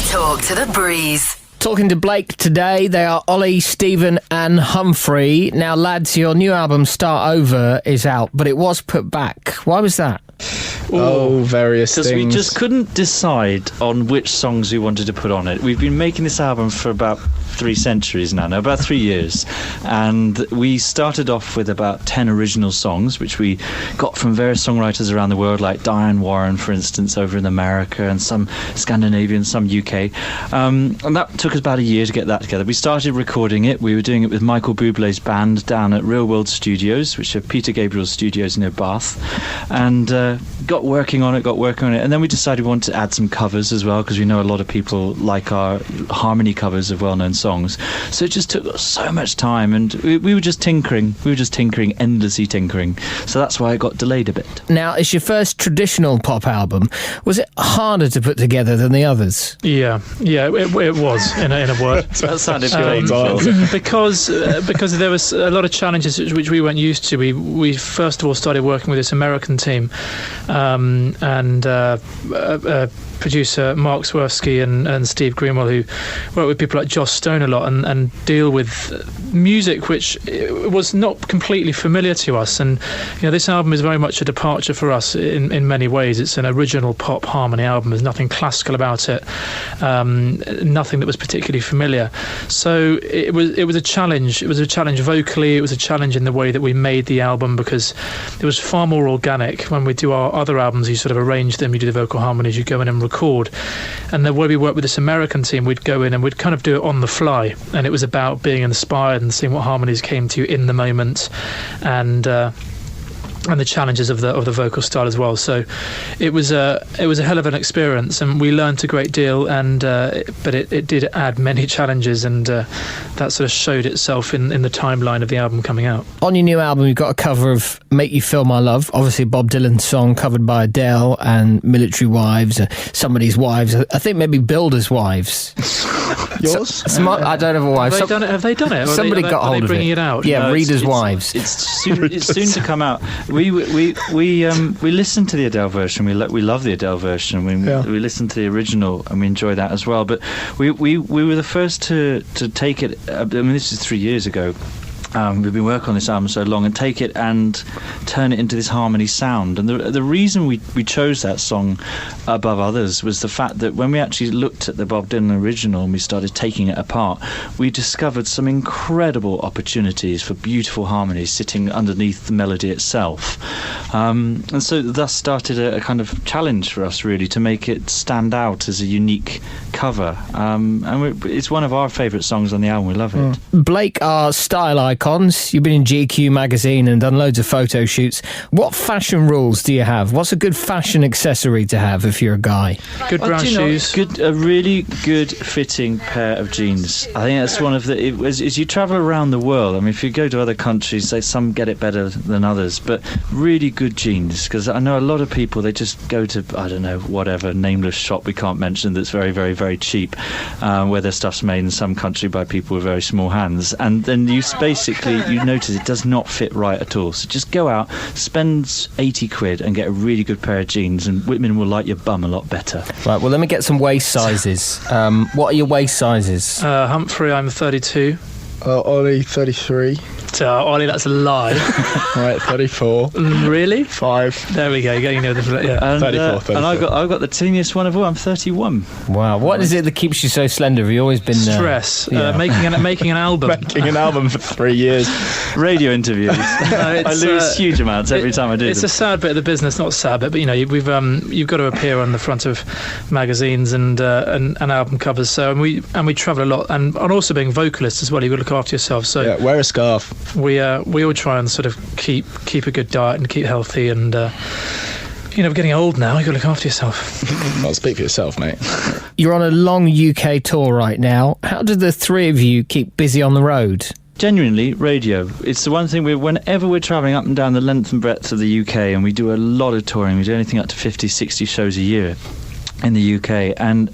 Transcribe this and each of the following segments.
Talk to the Breeze. Talking to Blake today, they are Ollie, Stephen and Humphrey. Now, lads, your new album, Start Over, is out, but it was put back. Why was that? Various things. Because we just couldn't decide on which songs we wanted to put on it. We've been making this album for about 3 centuries now, about 3 years. And we started off with about 10 original songs, which we got from various songwriters around the world, like Diane Warren, for instance, over in America, and some Scandinavian, some UK. And that took us about a year to get that together. We started recording it. We were doing it with Michael Bublé's band down at Real World Studios, which are Peter Gabriel's studios near Bath. And got working on it, and then we decided we wanted to add some covers as well, because we know a lot of people like our harmony covers of well-known songs. So it just took so much time, and we were just tinkering, endlessly tinkering. So that's why it got delayed a bit. Now, it's your first traditional pop album. Was it harder to put together than the others? Yeah, it was in a word. That sounded because there was a lot of challenges which we weren't used to. We first of all started working with this American team, and producer Mark Swirsky and Steve Greenwell, who work with people like Joss Stone a lot and deal with music which was not completely familiar to us. And this album is very much a departure for us in many ways. It's an original pop harmony album. There's nothing classical about it, nothing that was particularly familiar. So it was a challenge. It was a challenge vocally. It was a challenge in the way that we made the album, because it was far more organic. When we do our other albums, you sort of arrange them, you do the vocal harmonies, you go in and record. And the way we worked with this American team, we'd go in and we'd kind of do it on the fly, and it was about being inspired and seeing what harmonies came to you in the moment, and the challenges of the vocal style as well. So it was a hell of an experience, and we learnt a great deal, and but it did add many challenges, and that sort of showed itself in the timeline of the album coming out. On your new album, you've got a cover of Make You Feel My Love, obviously Bob Dylan's song, covered by Adele and Military Wives, Somebody's Wives, I think maybe Builders' Wives. Yours? I don't have a wife. Have they done it? Somebody got hold of it. Bringing it out? Yeah, No, Readers' Wives. It's soon to come out. We listened to the Adele version. We love the Adele version. We listened to the original, and we enjoy that as well. But we were the first to take it. I mean, this is 3 years ago. We've been working on this album so long, and take it and turn it into this harmony sound. And the reason we chose that song above others was the fact that when we actually looked at the Bob Dylan original and we started taking it apart, we discovered some incredible opportunities for beautiful harmonies sitting underneath the melody itself. And so thus started a kind of challenge for us, really, to make it stand out as a unique cover. And it's one of our favourite songs on the album. We love it. Blake are style icons. You've been in GQ magazine and done loads of photo shoots. What fashion rules do you have? What's a good fashion accessory to have if you're a guy? Good brown shoes. A really good fitting pair of jeans. I think that's one of the... As you travel around the world, I mean, if you go to other countries, some get it better than others, but really good jeans, because I know a lot of people, they just go to, I don't know, whatever nameless shop we can't mention that's very, very, very cheap, where their stuff's made in some country by people with very small hands, and then you basically you notice it does not fit right at all. So just go out, spend 80 quid and get a really good pair of jeans, and women will like your bum a lot better. Right, well, let me get some waist sizes. What are your waist sizes? Humphrey, I'm 32. Ollie, 33. Ollie, that's a lie. Right, 34. Really? 5. There we go. You're getting And, 34. And I've got the teeniest one of all. I'm 31. Wow, what is it that keeps you so slender? Have you always been stress? Yeah. Making an album. Making an album for 3 years. Radio interviews. I lose huge amounts every time I do. It's a sad bit of the business, not sad bit, but you've got to appear on the front of magazines and album covers. So and we travel a lot, and also being vocalists as well. You've got to look after yourself. So yeah, wear a scarf. We all try and sort of keep a good diet and keep healthy, and we're getting old now. You've got to look after yourself. Well, speak for yourself, mate. You're on a long UK tour right now. How do the three of you keep busy on the road? Genuinely, radio. It's the one thing whenever we're travelling up and down the length and breadth of the UK, and we do a lot of touring, we do anything up to 50, 60 shows a year. in the UK, and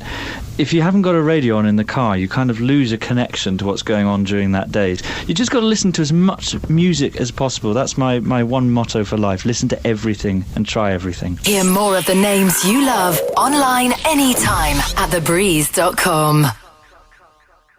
if you haven't got a radio on in the car, you kind of lose a connection to what's going on during that day. You just got to listen to as much music as possible. That's my one motto for life. Listen to everything and try everything. Hear more of the names you love online anytime at thebreeze.com.